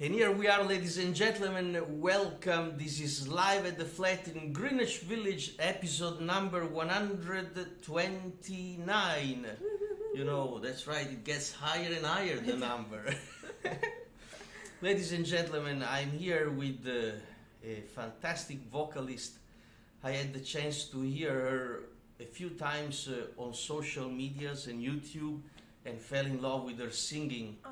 And here we are, ladies and gentlemen. Welcome. This is Live at the Flat in Greenwich Village, episode number 129. You know, that's right, it gets higher and higher, the number. Ladies and gentlemen, I'm here with a fantastic vocalist. I had the chance to hear her a few times on social medias and YouTube and fell in love with her singing. Oh.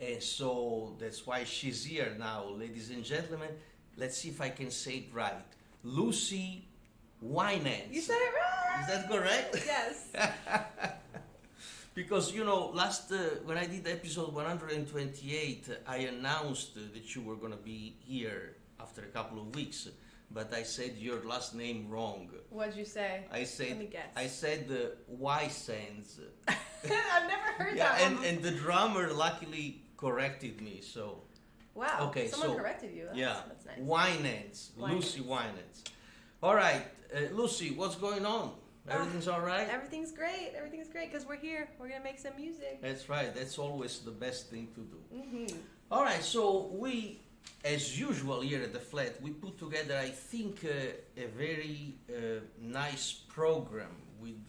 And so that's why she's here now, ladies and gentlemen. Let's see if I can say it right. Lucy Wijnands. You said it right! Is that correct? Yes. Because, you know, when I did episode 128, I announced that you were going to be here after a couple of weeks. But I said your last name wrong. What'd you say? Let me guess. I said Wijnands. I've never heard Yeah, that one. and the drummer luckily corrected me, so... Wow, okay, someone so, corrected you. That's nice. Wijnands, Lucy Wijnands. All right, Lucy, what's going on? Everything's all right? Everything's great, because we're here. We're going to make some music. That's right, that's always the best thing to do. Mm-hmm. All right, so we, as usual here at the Flat, we put together, I think, a very nice program with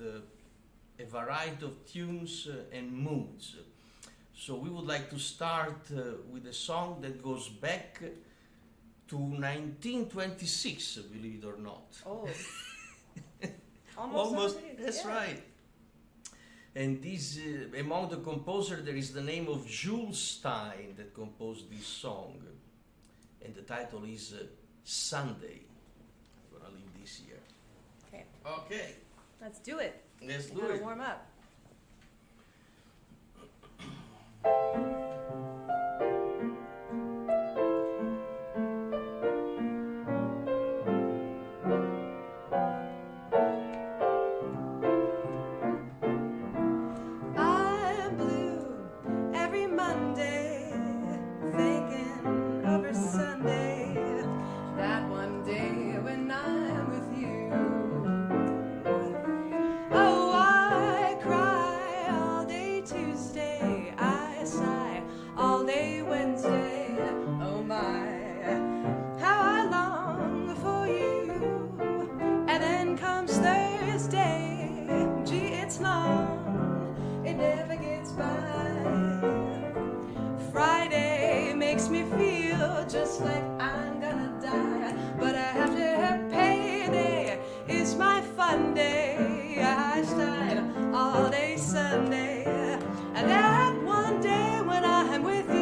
a variety of tunes and moods. So we would like to start with a song that goes back to 1926, believe it or not. Oh. Almost, that's yeah. right. And this, among the composers, there is the name of Jules Stein that composed this song. And the title is Sunday. I'm going to leave this here. Okay. Okay. Let's do it. Let's We do gotta it. warm up. I'm blue every Monday, thinking over Sunday, that one day when I'm with you. Oh, I cry all day Tuesday, I sigh all day Wednesday. Oh my, how I long for you. And then comes Thursday, gee, it's long, it never gets by. Friday makes me feel just like I'm gonna die, but I have to have payday, it's my fun day. I style all day Sunday, and that one day when I'm with you.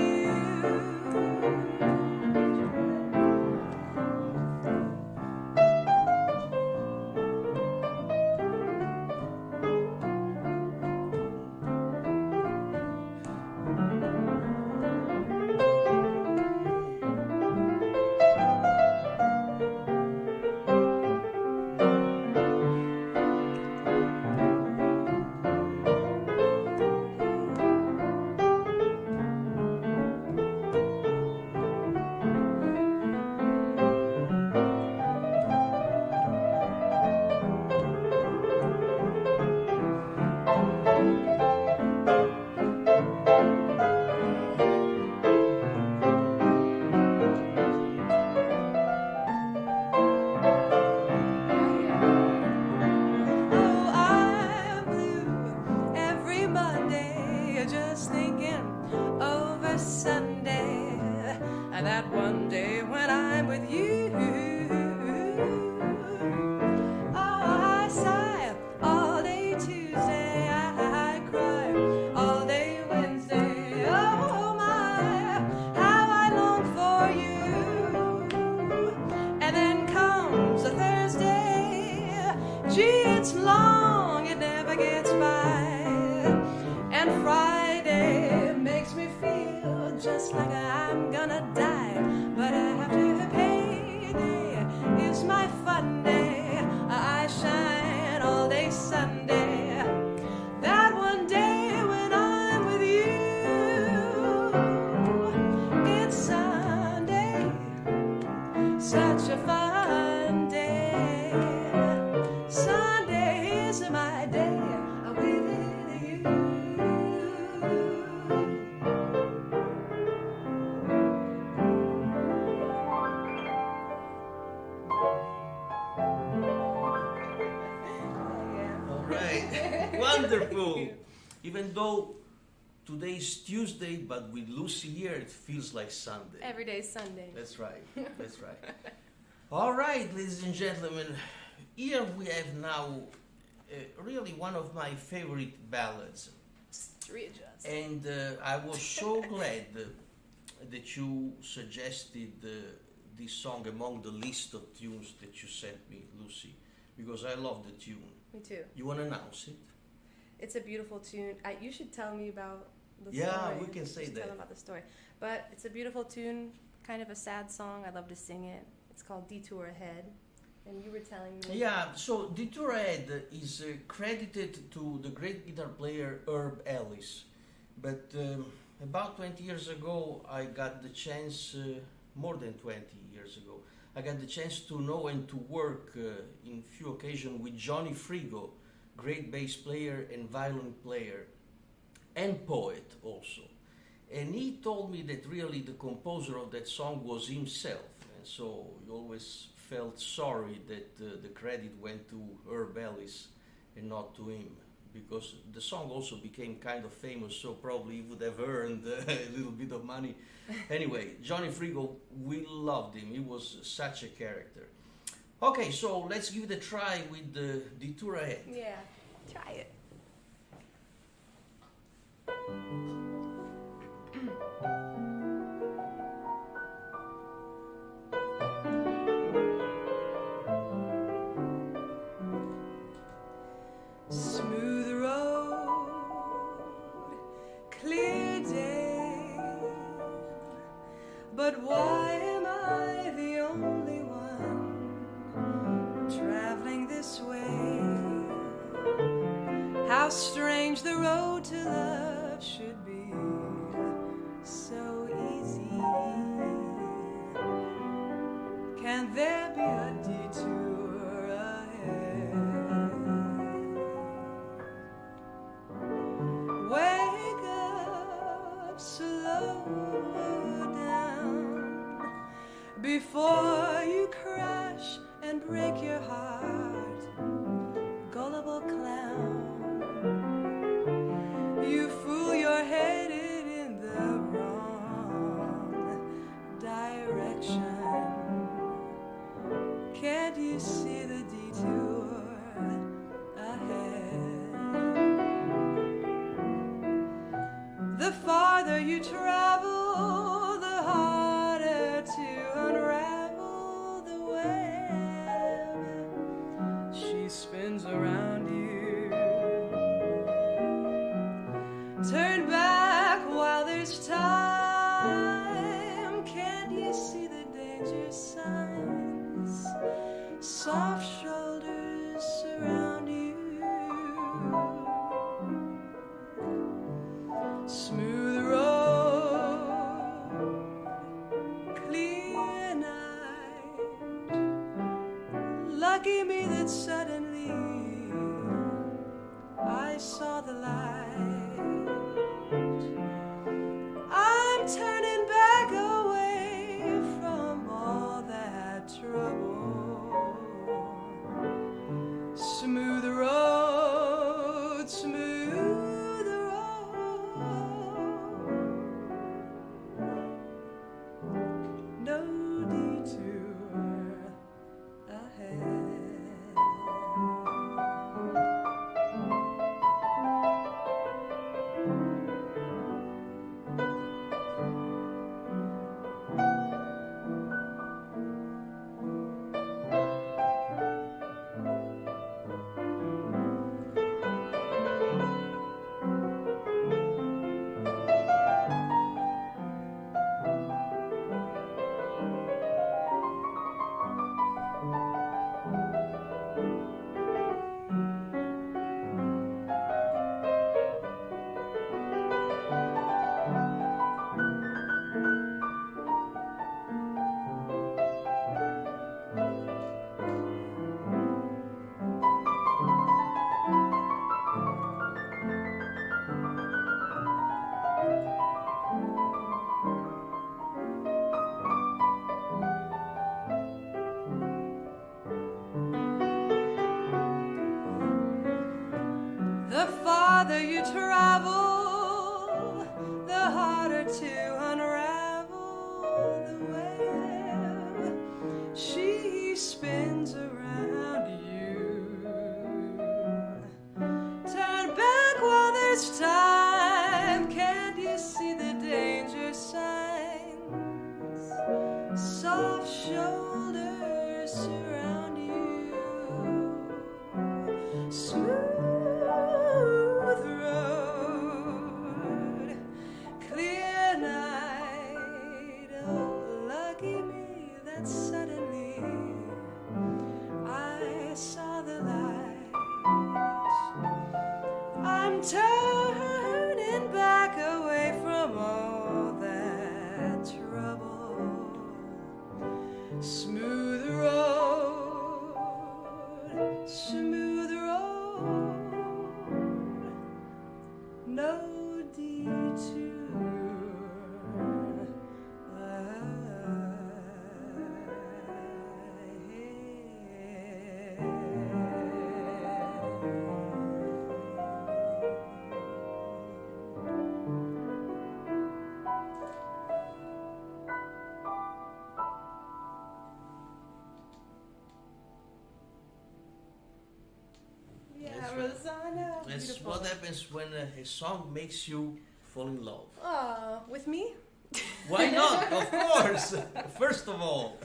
It's long, it never gets by. And Friday makes me feel just like I'm gonna die, but I have to pay day, it's my fun day. I shine all day Sunday, that one day when I'm with you. It's Sunday, such a fun day. Sunday is my day with you. Wonderful. Even though today's Tuesday, but with Lucy here, it feels like Sunday. Every day's Sunday. That's right. That's right. All right, ladies and gentlemen, here we have now really one of my favorite ballads. Readjust. And I was so glad that you suggested this song among the list of tunes that you sent me, Lucy, because I love the tune. Me too. You want to announce it? It's a beautiful tune. You should tell me about the Yeah, story. we can say Just that. Tell them about the story. But it's a beautiful tune, kind of a sad song. I love to sing it. It's called Detour Ahead. And you were telling me... Yeah, so Detour Ahead is credited to the great guitar player Herb Ellis. But about 20 years ago, I got the chance, more than 20 years ago, I got the chance to know and to work in few occasions with Johnny Frigo, great bass player and violin player, and poet also. And he told me that really the composer of that song was himself. And so he always felt sorry that the credit went to Herb Ellis and not to him, because the song also became kind of famous, so probably he would have earned a little bit of money. Anyway, Johnny Frigo, we loved him. He was such a character. Okay, so let's give it a try with the Detour Ahead. Yeah, try it. Smooth road, clear day, but why am I the only one traveling this way? How strange the road to love should be so easy. Can there be a detour ahead? Wake up, slow down before you crash and break your heart. Gullible clown, you fool, you're headed in the wrong direction. Can't you see the detour ahead? The farther you travel, the harder to unravel the web. She spins around you. Turn back while there's time. Can't you see the danger signs? Soft shoulders surround you. Smooth road, clear night. Lucky me that suddenly I saw the light. I'm turning back away from all that trouble. Smooth road, smooth road. No detour ahead. farther you travel, the harder to unravel the web she spins around you. Turn back while there's time. Can't you see the danger signs? Soft shoulders surround you. Smooth road, clear night. Oh, lucky me that suddenly I saw the light. I'm turning back away from all that trouble. Smooth road, smooth road, no detour. Yeah, That's right. Rossano. That's Beautiful. what happens when a song makes you fall in love. With me? Why not? Of course. First of all,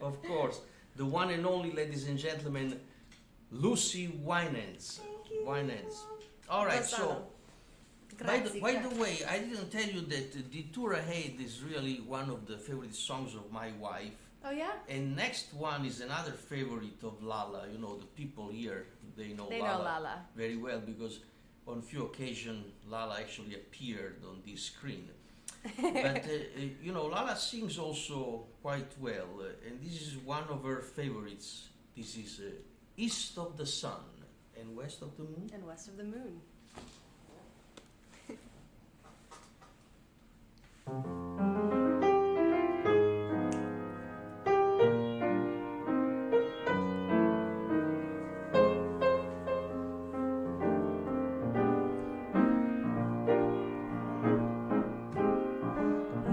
of course, the one and only, ladies and gentlemen, Lucy Wijnands. Thank you. Wijnands. All right. Rossano. So, by Grazie. the way, I didn't tell you that Detour Ahead is really one of the favorite songs of my wife. Oh yeah? And next one is another favorite of Lala. You know, the people here, they know They Lala know Lala. very well because on few occasions Lala actually appeared on this screen. But you know, Lala sings also quite well, and this is one of her favorites. This is East of the Sun and West of the Moon. And West of the Moon.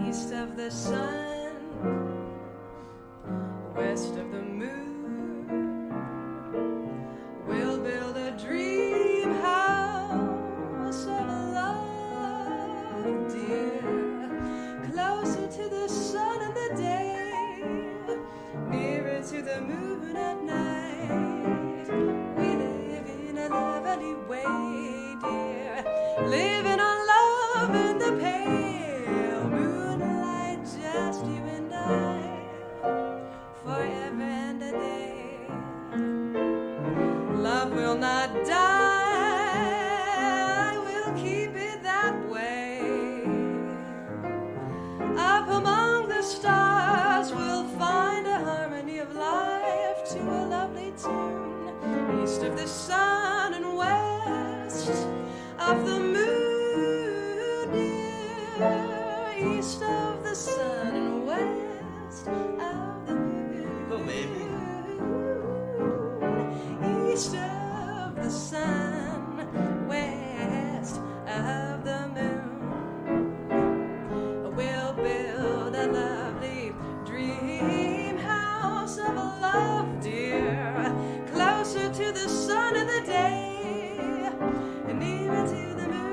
East of the sun, west of the moon, we'll build a dream house of love, dear, closer to the sun in the day, nearer to the moon at night. We live in a lovely way, dear, living on love in the pale moonlight, just you and I, forever and a day. Love will not die, we'll keep it that way. Up among the stars, we'll find a harmony of life to a lovely tune. East of the sun and west of the moon, dear. East of the sun and west of the moon. Go, baby. East of the sun, west of the moon. We'll build a lovely dream house of love, dear, closer to the sun in the day, and nearer to the moon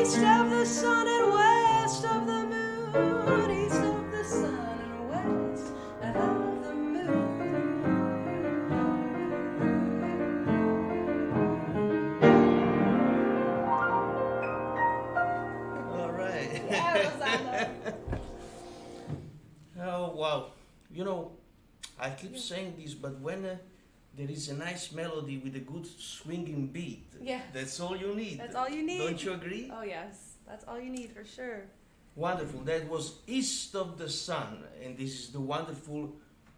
East of the sun and west of the moon. East of the sun and west of the moon. All right. Yeah, Rossano. Oh, wow. You know, I keep saying this, but when there is a nice melody with a good swinging beat, Yeah. that's all you need. That's all you need. Don't you agree? Oh yes, that's all you need for sure. Wonderful. That was East of the Sun, and this is the wonderful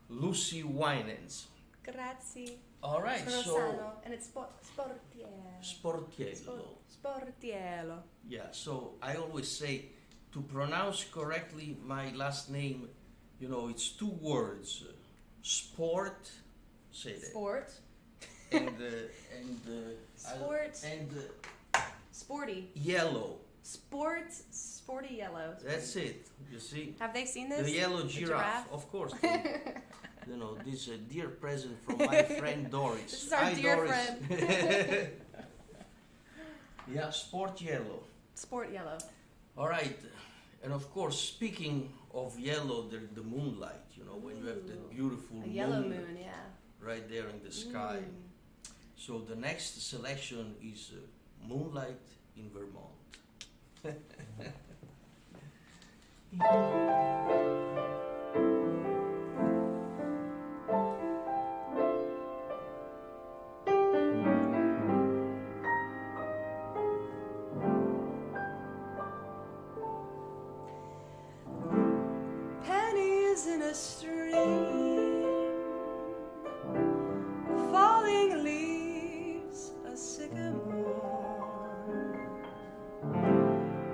Lucy Wijnands. Grazie. All right, It's so Rossano, and it's Sportiello. Sportiello. Sportiello. Yeah, so I always say to pronounce correctly my last name, you know, it's two words. Sport, say that. Sport. And Sport. Sporty. Yellow. Sporty yellow. That's it. You see? Have they seen this? The yellow The giraffe, of course. You know, this is a dear present from my friend Doris. This is our dear Doris. friend. Yeah, sport yellow. Sport yellow. All right. And of course, speaking of yellow, the moonlight, you know, when you have that beautiful A yellow moon, yeah. right there in the sky. So the next selection is Moonlight in Vermont. Pennies in a stream, falling leaves, a sycamore,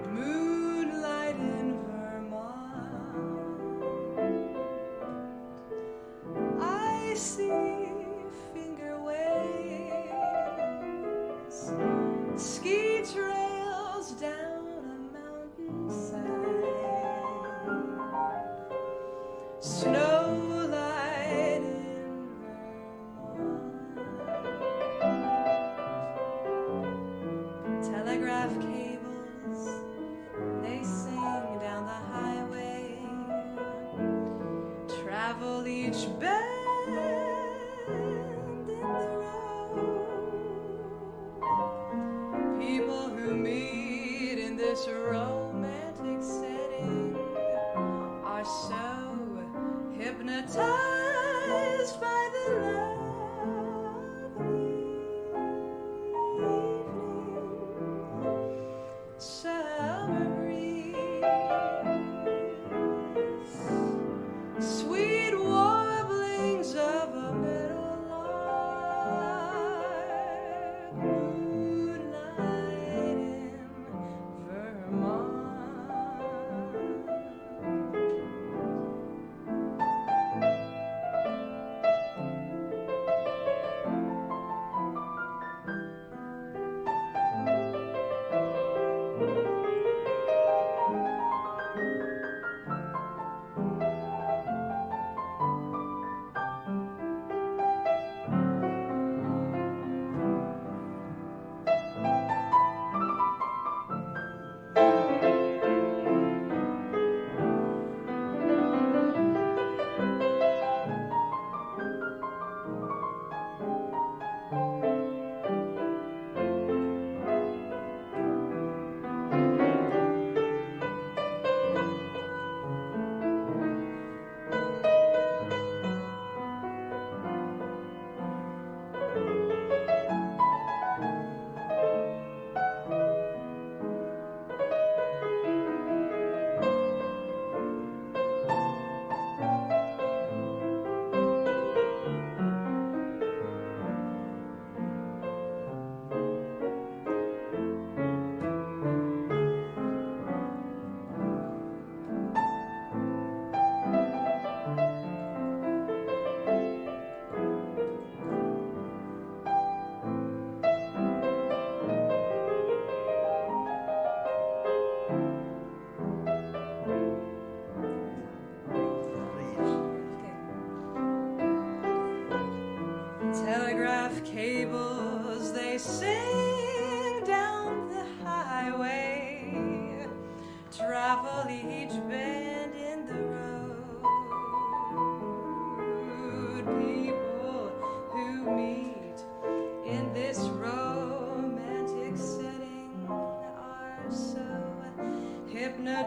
moonlight in Vermont. I see finger waves, ski trails down a mountainside. Snowlight in Vermont. Telegraph cables, they sing down the highway. Travel each bend in the road. People who meet in this romantic setting are so hypnotized by the lovely evening. Summer breeze, sweet warblings of a meadowlark, moonlight in Vermont.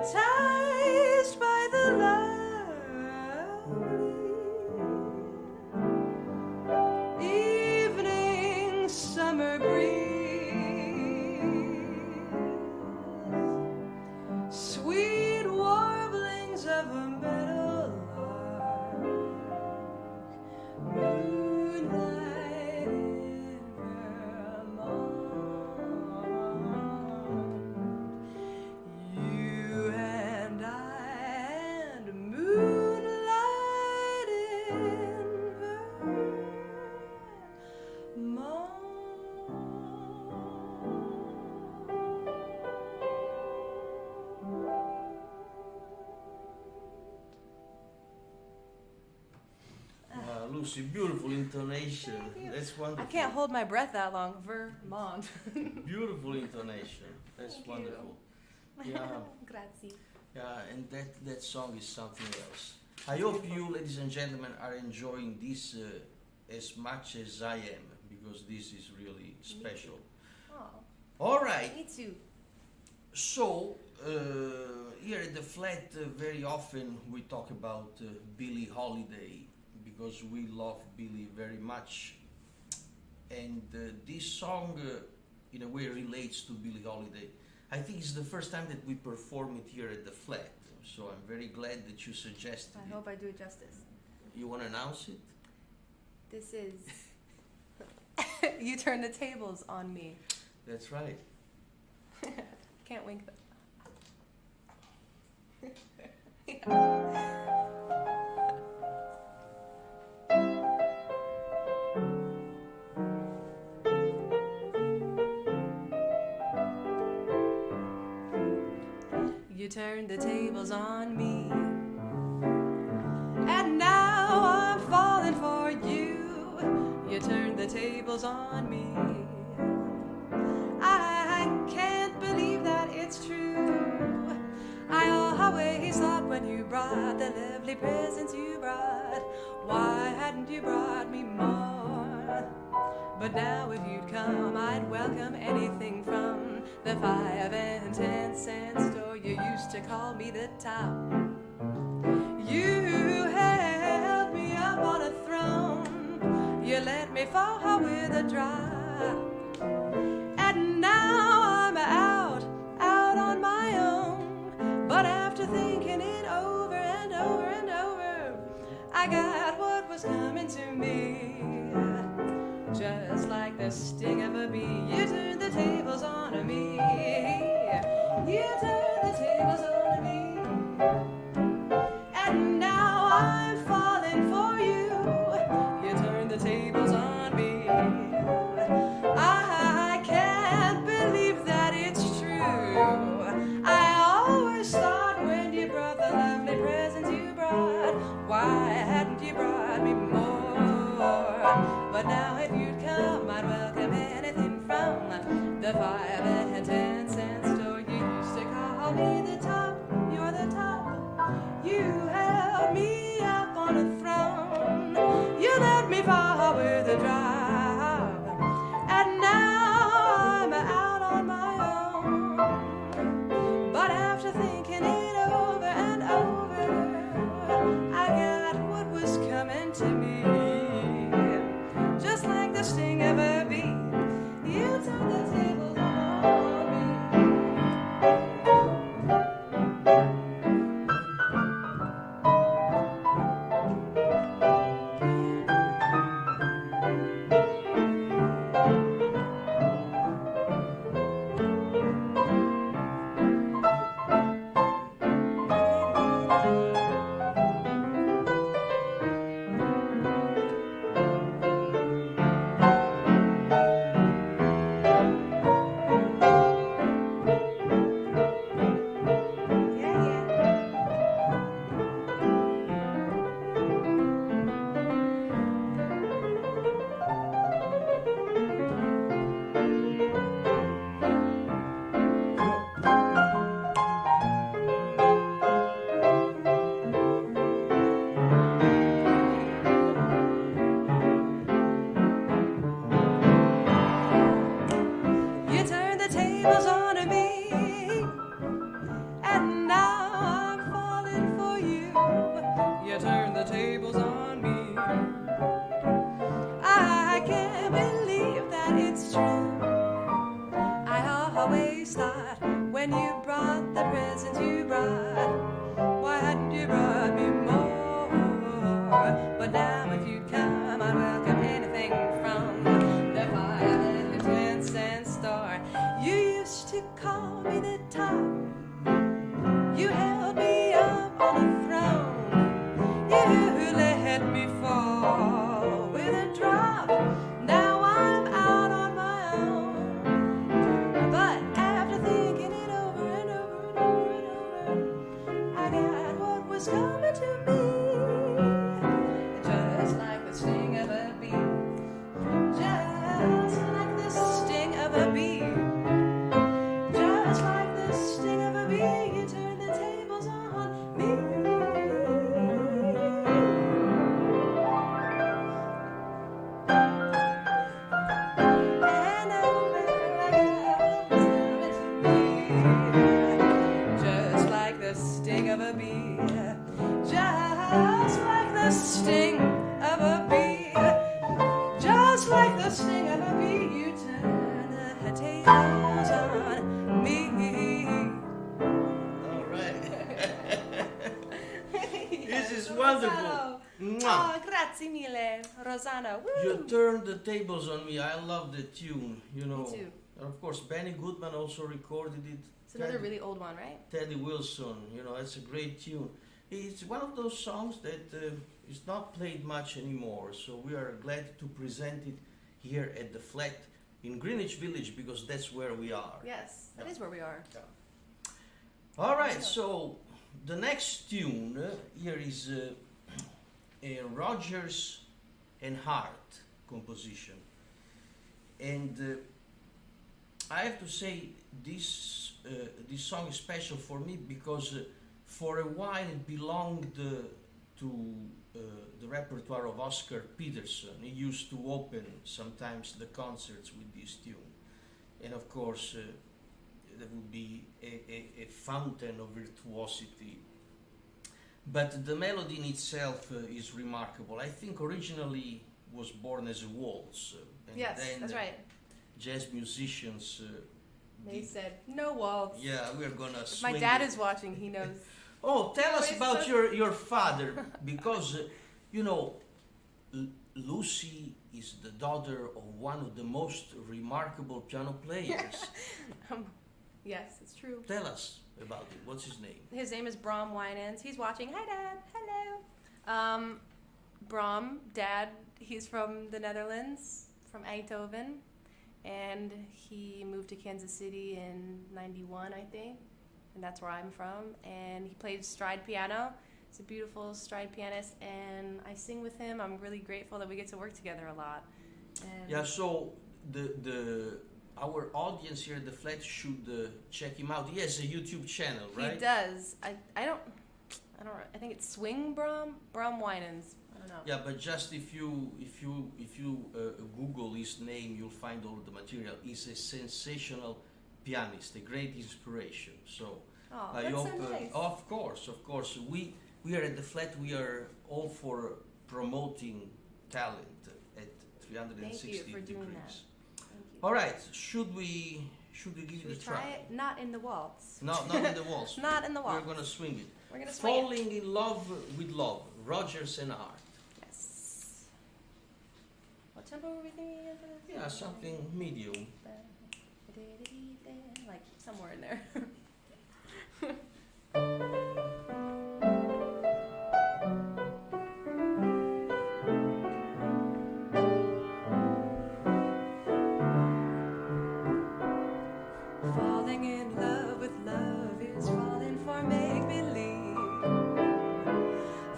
hypnotized by the lovely evening summer breeze, sweet warblings of a meadowlark, moonlight in Vermont. You and I and moonlight in Lucy, beautiful intonation. That's wonderful. I can't hold my breath that long. Vermont. Beautiful intonation. That's Thank you. wonderful. Yeah, Grazie. yeah, and that song is something else. I hope you, ladies and gentlemen, are enjoying this as much as I am, because this is really special. Oh, All right. me too. So, here at the flat, very often we talk about Billie Holiday, because we love Billie very much. And this song, in a way, relates to Billie Holiday. I think it's the first time that we perform it here at the flat, so I'm very glad that you suggested I it. hope I do it justice. You want to announce it? This is You Turn the Tables on Me. That's right. Can't wink though. You turned the tables on me, and now I'm falling for you. You turned the tables on me. I can't believe that it's true. I always thought when you brought the lovely presents you brought, why hadn't you brought me more? But now if you'd come, I'd welcome anything from the 5 and 10 cent store. You used to call me the top. You held me up on a throne. You let me fall with a drop. And now I'm out on my own. But after thinking it over and over and over, I got what was coming to me. Just like the sting of a bee, you turned the tables on me. You turned the tables on me. And now I'm falling for you. You turned the tables on me. I can't believe that it's true. I always thought when you brought the lovely presents you brought, why hadn't you brought me more? But now if you'd come, I'd welcome anything from the 5 and 10 cent store. You used to call me the top, you're the top. You held me up on a throne. You let me fall with a drop. And now I'm out on my own. But after thinking it over and over, I got what was coming to me. Just like the sting of a bee, you turned the tables on me. You turned the tables on me, and now always thought when you brought the presents you brought, why hadn't you brought me more? But now if you come, I'd welcome anything from the 5-10-cent store. You used to call me the top. You held me up on a throne. You let me fall with a drop. Now I'm out on my own. But after thinking it over and over and over and over, I got what was coming to me. Just like the sting of a bee. Just like the sting of a bee. Just like the sting of a bee, you turn the tables on me. And over again, just like the sting of a bee. Just like the sting of a bee. Just like the sting of a bee, you turn the tables on me. All right. This is wonderful. Mwah. Oh, grazie mille, Rossano. Woo. You turned the tables on me. I love the tune, you know. Me too. And of course, Benny Goodman also recorded it. It's another really old one, right? Teddy Wilson, you know, it's a great tune. It's one of those songs that is not played much anymore, so we are glad to present it here at the flat in Greenwich Village because that's where we are. Yes, that is where we are. All right, so the next tune here is a Rodgers and Hart composition, and I have to say this song is special for me because for a while it belonged to the repertoire of Oscar Peterson. He used to open sometimes the concerts with this tune, and of course there would be a fountain of virtuosity. But the melody in itself is remarkable. I think originally was born as a waltz, and Yes, then that's right. jazz musicians. They said, no waltz. Yeah, we're gonna. If my swing dad it. is watching, he knows. Oh, tell us Wait, about so- your father, because you know, Lucy is the daughter of one of the most remarkable piano players. Yes, it's true. Tell us about it. What's his name? His name is Bram Wijnands. He's watching. Hi, Dad. Hello. Bram, Dad, he's from the Netherlands, from Eindhoven. And he moved to Kansas City in 91, I think. And that's where I'm from. And he plays stride piano. He's a beautiful stride pianist. And I sing with him. I'm really grateful that we get to work together a lot. And Yeah, so our audience here at the flat should check him out. He has a YouTube channel, right? he does. I think it's Swing Bram Wijnands. I don't know. Yeah, but just if you Google his name, you'll find all the material. He's a sensational pianist, a great inspiration. So Oh, I that's hope, so nice. of course, we are at the flat. We are all for promoting talent at 360 Thank you for doing degrees. that. Thank you. All right, should we give Should it we a try try? it? Not in the waltz. No, not in the waltz. Not in the waltz. We're gonna swing it. We're gonna swing it. Falling in love with love. Rodgers and Hart. Yes. What tempo were we thinking of? Yeah, something medium. Like somewhere in there. Falling in love with love is falling for make-believe.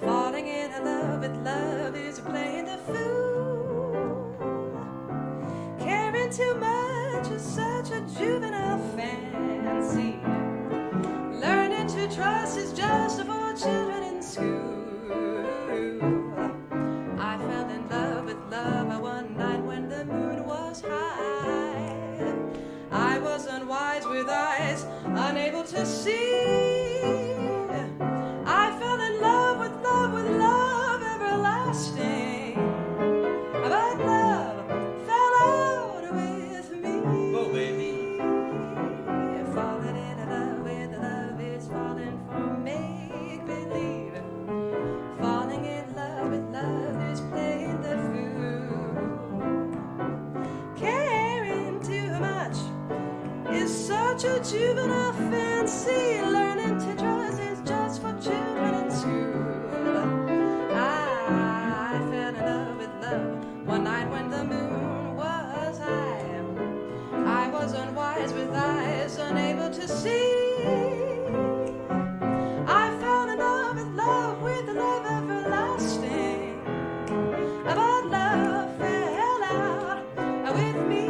Falling in love with love is playing the fool. Caring too much is such a juvenile fancy. Learning to trust is just for children in school. I fell in love with love one night when the moon was high. I was unwise with eyes unable to see. I fell in love with love everlasting. But love fell out with me. Go, baby. such a juvenile fancy. Learning to trust is just for children in school. I fell in love with love one night when the moon was high. I was unwise with eyes unable to see. I fell in love with love everlasting. But love fell out with me.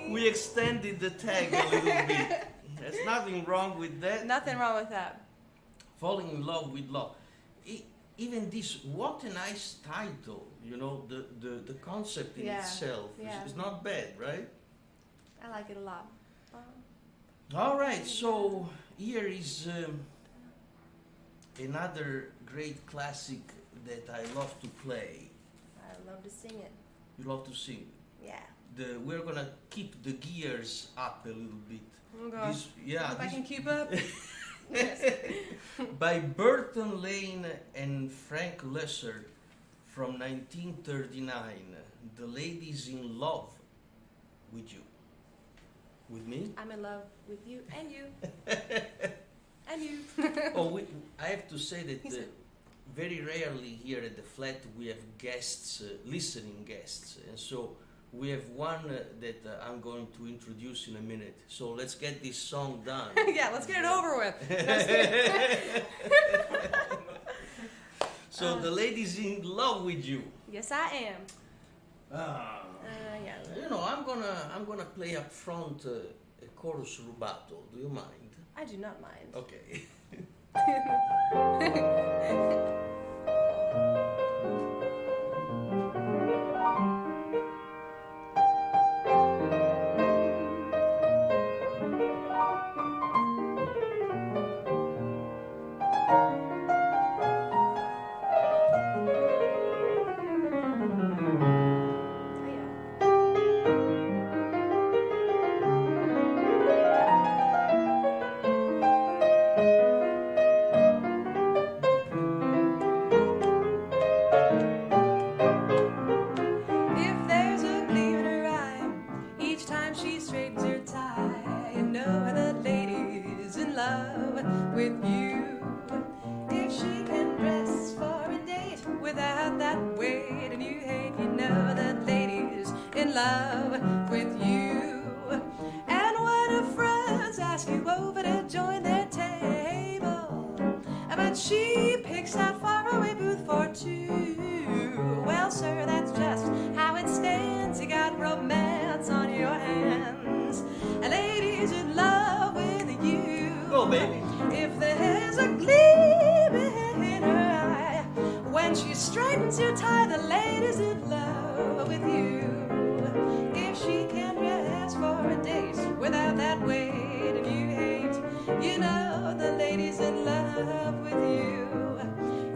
We extended the tag a little bit. There's nothing wrong with that. Nothing wrong with that. Falling in love with love. Even this, what a nice title. You know, the concept in itself is not bad, right? I like it a lot. All right, so here is another great classic that I love to play. I love to sing it. You love to sing? Yeah. We're gonna keep the gears up a little bit. Oh gosh. Hope I can keep up. By Burton Lane and Frank Lesser from 1939. The Lady's in Love with You. With me? I'm in love with you and you. And you. I have to say that very rarely here at the flat we have guests, listening guests, and so we have one that I'm going to introduce in a minute. So let's get this song done. Yeah, let's get it over with. So the lady's in love with you. Yes, I am. Yeah. You know, I'm gonna play up front a chorus rubato. Do you mind? I do not mind. Okay. love with you. If she can dress for a date without that weight and you hate, you know that lady's in love with you. And when her friends ask you over to join their table, but she picks that faraway booth for two, well, sir, that's just how it stands. You got romance on your hands. A lady's in love with you. Go, baby. If there's a gleam in her eye when she straightens your tie, the lady's in love with you. If she can dress for a date without that weight and you hate, you know the lady's in love with you.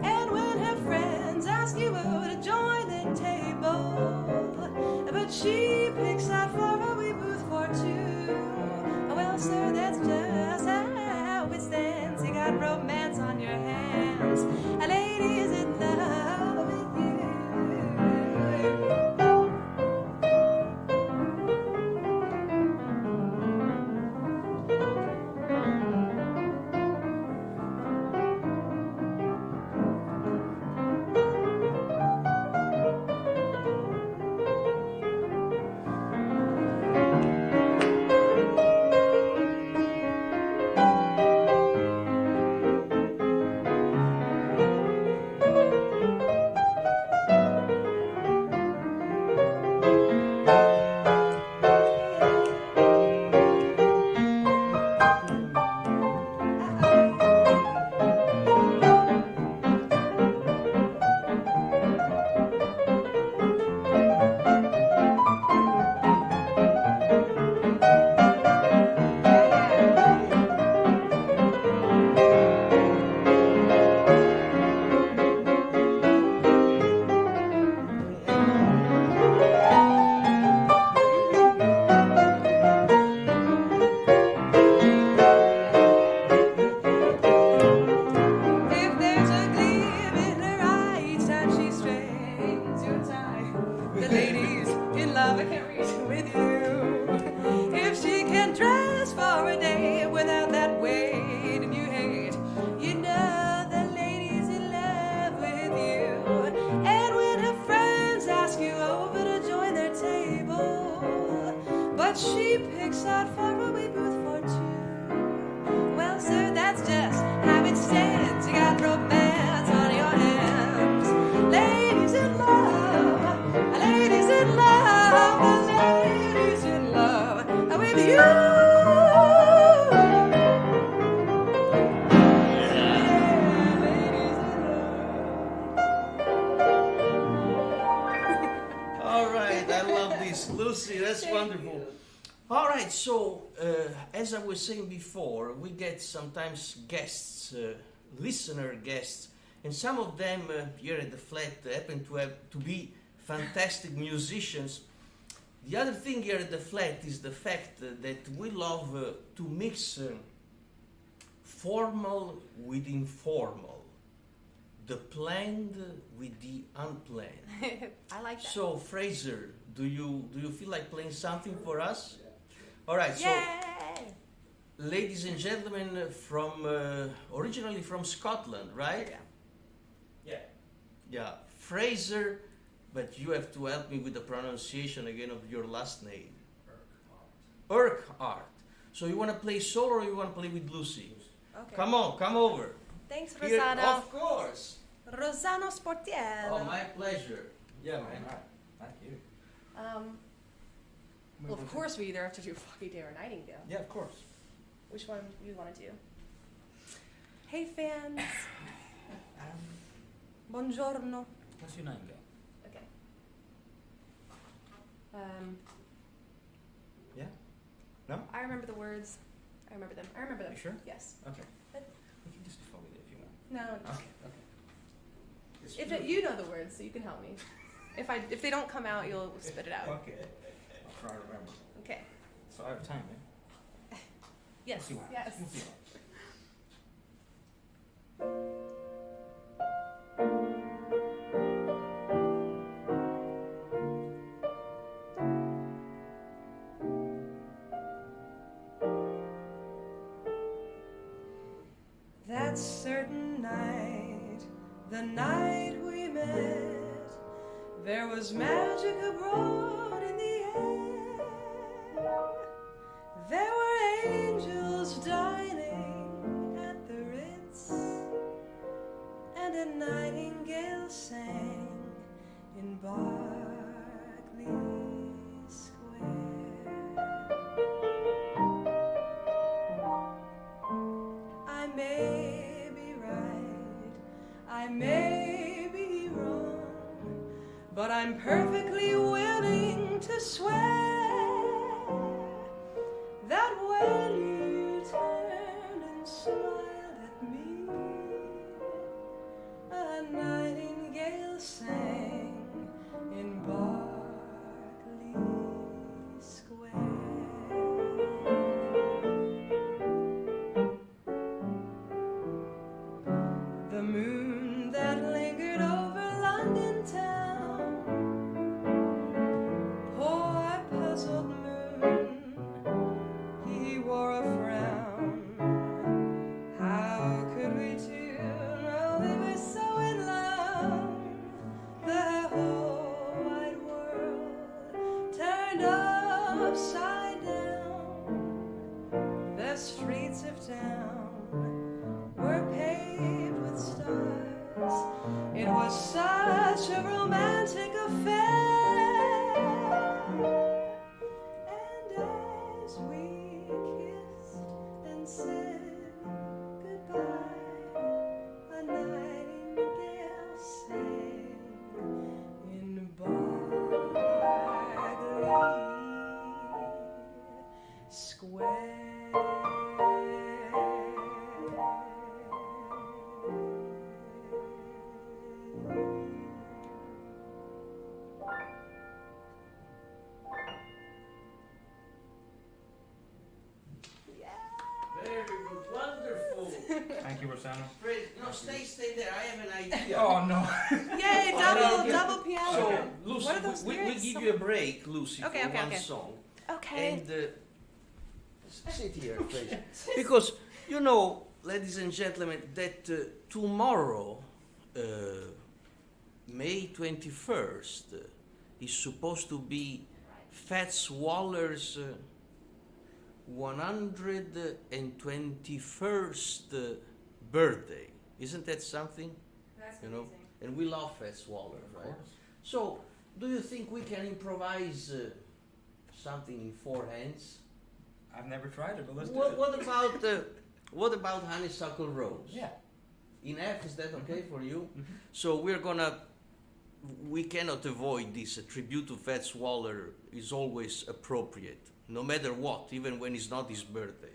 And when her friends ask you to join the table, but she picks out faraway booth for two, well, sir, that's just how it stands. You got romance on your hands. A lady's in love with you. As I was saying before, we get sometimes guests, listener guests, and some of them here at the flat happen to be fantastic musicians. The other thing here at the flat is the fact that we love to mix formal with informal, the planned with the unplanned. I like that. So, Fraser, do you feel like playing something for us? All right, so Yay! ladies and gentlemen, from originally from Scotland, right? Yeah. Fraser, but you have to help me with the pronunciation again of your last name. Urquhart. So you want to play solo or you want to play with Lucy? Okay. Come on, come over. Thanks, Here, Rossano. of course. Rossano Sportiello. Oh, my pleasure. Yeah, man. All right. Thank you. Well, of course we either have to do Foggy Day or Nightingale. Yeah, of course. Which one do you want to do? Hey, fans. Buongiorno. Let's do Nightingale. Okay. Yeah? No? I remember the words. I remember them. You sure? Yes. Okay. But- We can just do Foggy Day if you want. No. Okay. You know the words, so you can help me. If they don't come out, you'll spit it out. Okay. I'll try to remember. Okay. So I have time, eh? Yes. We'll see what Yes. happens. We'll see what happens. That certain night, the night we met, there was magic abroad in the air. There were angels dining at the Ritz, and a nightingale sang in Berkeley Square. I may be right, I may be wrong, but I'm perfectly willing to swear that when you turned and smiled at me, a nightingale sang in Berkeley Square. The moon that lingered over London town, poor puzzled moon, he wore a frown. How could we two know we were so in love? The whole wide world turned upside down. The streets of town were paved with stars. It was such a romantic affair. And as we kissed and said goodbye, a nightingale sang in Berkeley Square. Very good, wonderful. Thank you, Rossano. Great. No, stay there. I have an idea. Oh no. Yay, double piano. So, Okay. Lucy, What are those we lyrics? give you a break, Lucy, Okay, for okay, one okay. song. Okay. And sit here, please. Because, you know, ladies and gentlemen, that tomorrow, May 21st, is supposed to be Fats Waller's 121st birthday. Isn't that something? That's You know, and we love Fats Waller, right? So, do you think we can improvise something in four hands? I've never tried it, but let's do it. What about Honeysuckle Rose? Yeah. In F, is that okay for you? So we cannot avoid this. A tribute to Fats Waller is always appropriate, no matter what, even when it's not his birthday.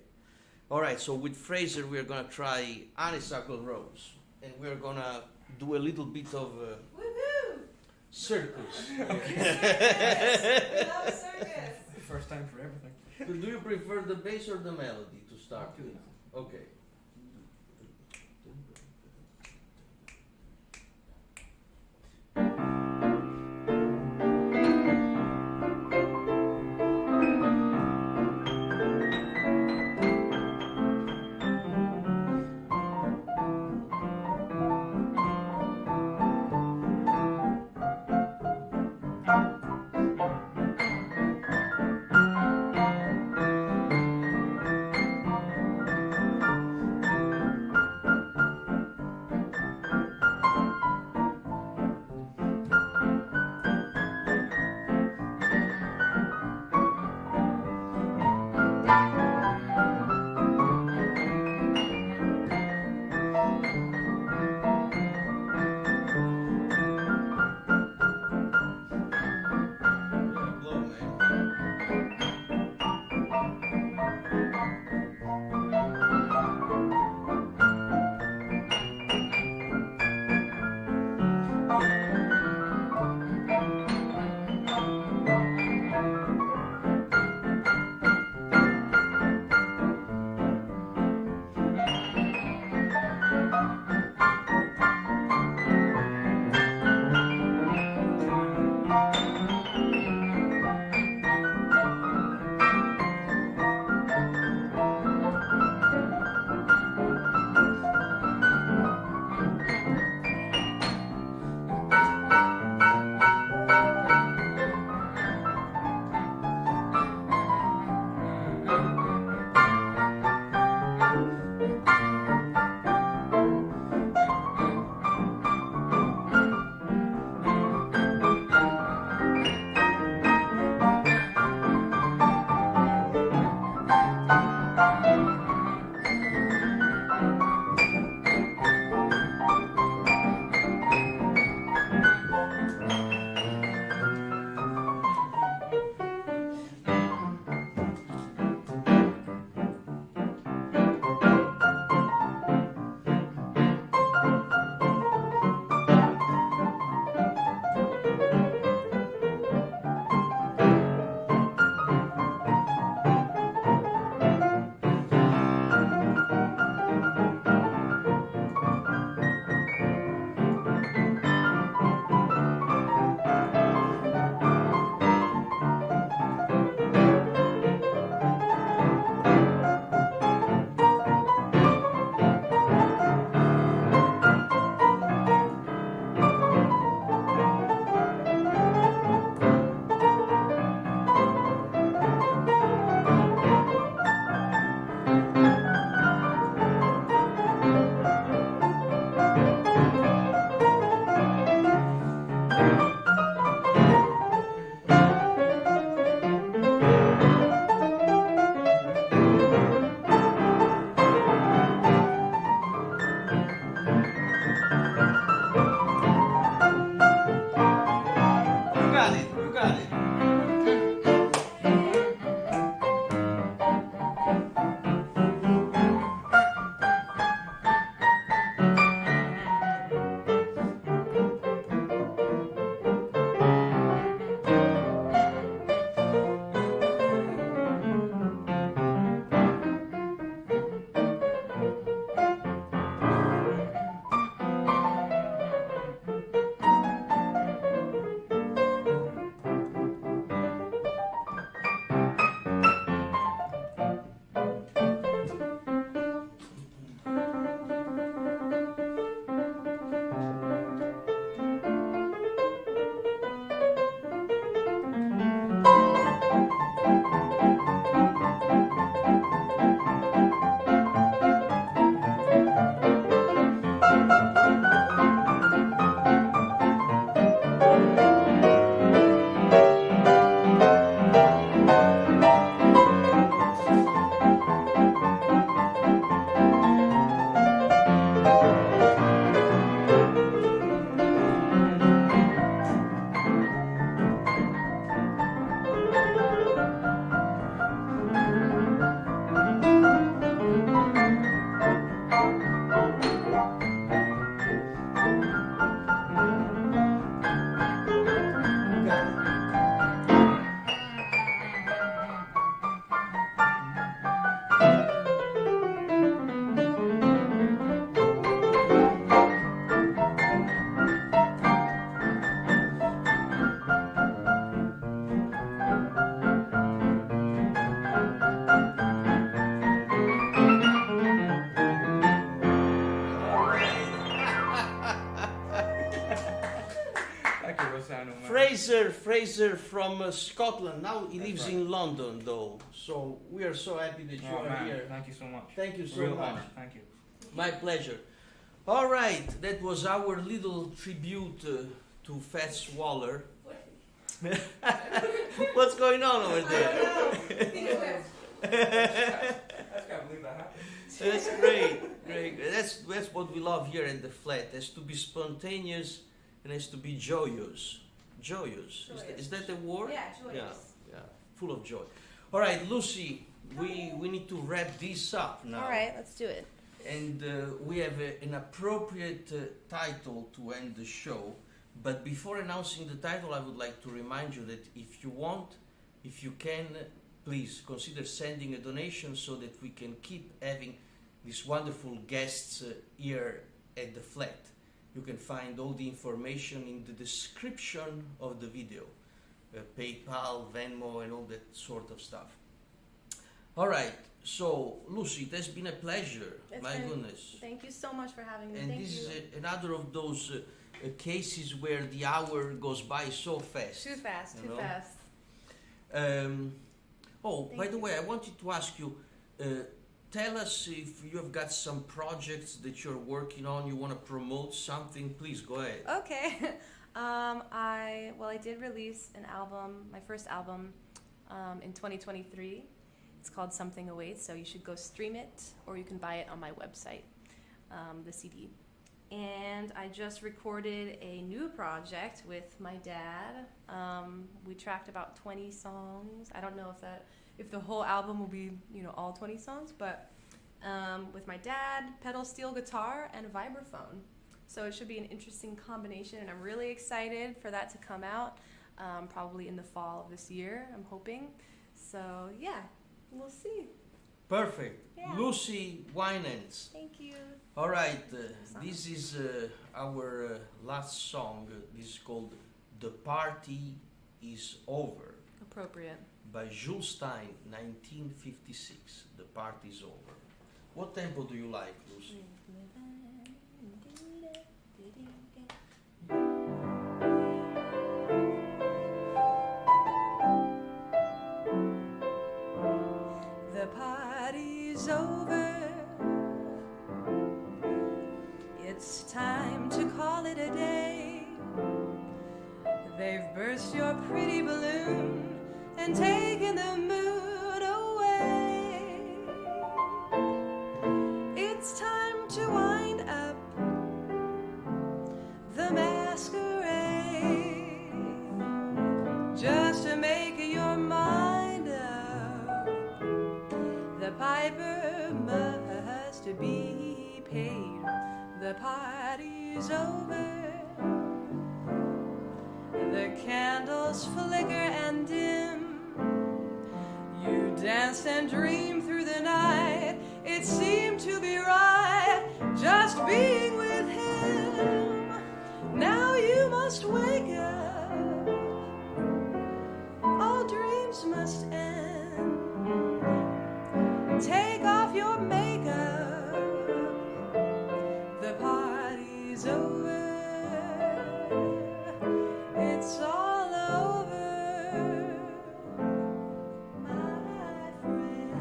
All right, so with Fraser, we're gonna try Honeysuckle Rose, and we're gonna do a little bit of Woohoo! circus. Yes, we love circus. First time for everything. Do you prefer the bass or the melody to start with? Okay. Fraser from Scotland. Now he That's lives right. in London, though. So we are so happy that you Oh, are man. here. Thank you so much. Thank you so Real much. honor. Thank you. My pleasure. All right, that was our little tribute to Fats Waller. What's going on over there? I just can't believe that happened. That's great. That's what we love here at the flat. It has to be spontaneous and has to be joyous. Joyous. Is that the word? Yeah, joyous. Yeah. Full of joy. All right, Lucy, we need to wrap this up now. All right, let's do it. And we have an appropriate title to end the show. But before announcing the title, I would like to remind you that if you want, if you can, please consider sending a donation so that we can keep having these wonderful guests here at the flat. You can find all the information in the description of the video. PayPal, Venmo, and all that sort of stuff. All right, so Lucy, it has been a pleasure. Goodness. Thank you so much for having me. And Thank this you. is another of those cases where the hour goes by so fast. Too fast, you too know? fast. By the you. way, I wanted to ask you, tell us if you have got some projects that you're working on, you want to promote something, please go ahead. Okay. I did release an album, my first album, in 2023. It's called Something Awaits, so you should go stream it, or you can buy it on my website, the CD. And I just recorded a new project with my dad. We tracked about 20 songs. I don't know if the whole album will be, all 20 songs, but with my dad, pedal steel guitar, and a vibraphone. So it should be an interesting combination, and I'm really excited for that to come out, probably in the fall of this year, I'm hoping. So yeah, we'll see. Perfect. Yeah. Lucy Wijnands. Thank you. All right, this is our last song. This is called The Party Is Over Appropriate. by Jules Stein, 1956. The Party Is Over. What tempo do you like, Lucy? The party's over. It's time to call it a day. They've burst your pretty balloon and taken the mood away. It's time to wind up the masquerade, just to make your mind up. The piper must be paid. The party's over. The candles flicker and dim. You danced and dreamed through the night. It seemed to be right, just being with him. Now you must wake up. All dreams must end. Take off your makeup. The party's over. It's all over, my friend.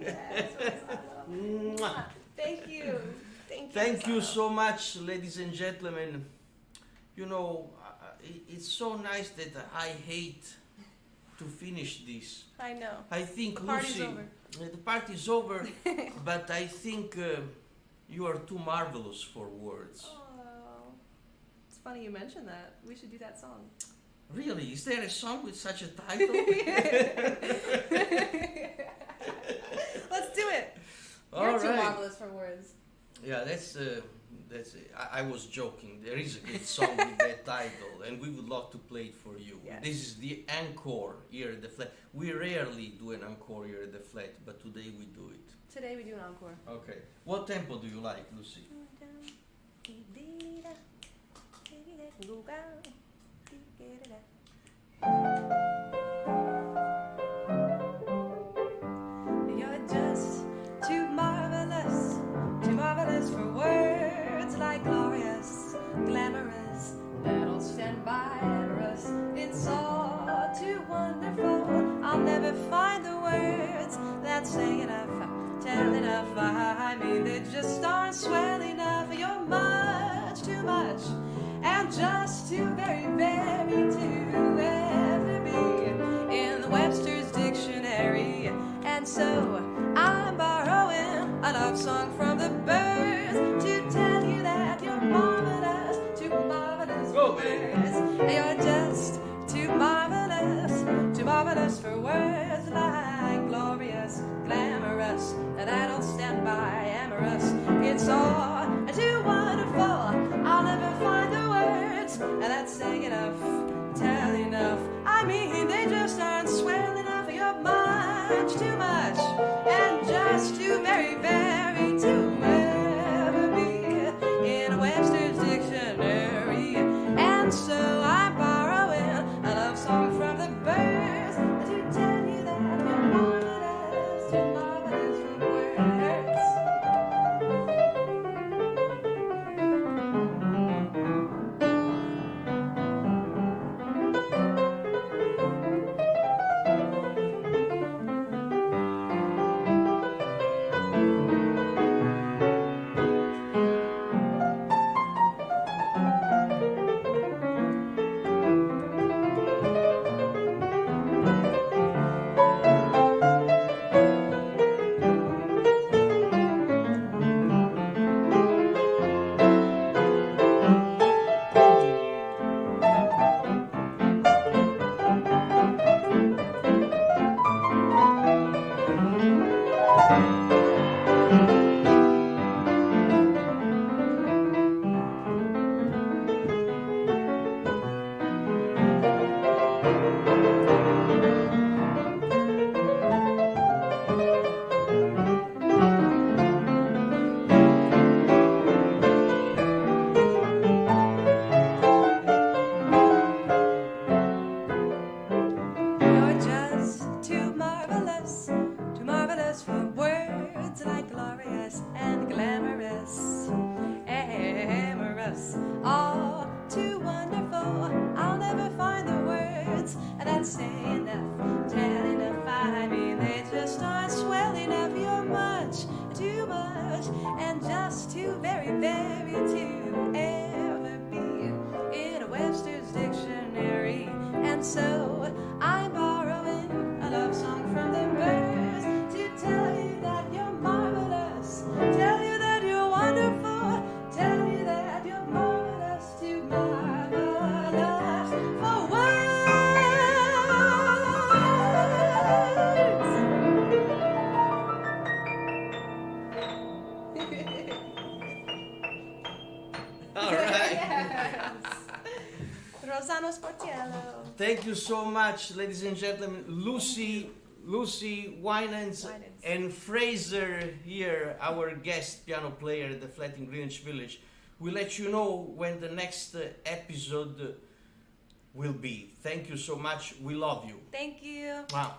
Yes, Rossano. Mwah. Thank you. Thank you Rossano. so much, ladies and gentlemen. You know, it's so nice that I hate to finish this. I know. I think, The party's Lucy, over. The party's over, but I think you are too marvelous for words. Oh, it's funny you mentioned that. We should do that song. Really? Is there a song with such a title? Let's do it. All You're too right. marvelous for words. Yeah, that's I was joking. There is a good song with that title, and we would love to play it for you. Yes. This is the encore here at the flat. We rarely do an encore here at the flat, but today we do it. Today we do an encore. Okay. What tempo do you like, Lucy? You're just too marvelous for words like glorious, glamorous, that'll stand by us. It's all too wonderful. I'll never find the words that say enough, tell enough. I mean, they just aren't swell enough. You're much too much, and just too very to ever be in the Webster's dictionary. And so I'm borrowing a love song from the birds to tell you that you're marvelous, too marvelous Go, for baby. words. You're just too marvelous for words like glorious, glamorous, and I don't stand by amorous. It's all too wonderful. I'll never find the words that say enough, tell enough. I mean, they just aren't swell enough. You're much too much, and just too very to ever be in a Webster's dictionary. And so I'm borrowing a love song from the birds to tell you that you're marvelous, too marvelous for words. You're just too marvelous for words like glorious and glamorous, amorous, all too wonderful. I'll never find the words that say enough, tell enough. I mean, they just aren't swell enough. You're much too much, and just too very to ever be in a Webster's dictionary. And so I'm borrowing a love song from the birds to tell you that you're marvelous, tell you that you're wonderful, tell you that you're marvelous, too marvelous for words. All right. Yes. Rossano Sportiello. Thank you so much, ladies and gentlemen. Lucy, Wijnands, and Fraser here, our guest piano player at the flat in Greenwich Village. We'll let you know when the next episode will be. Thank you so much. We love you. Thank you. Wow.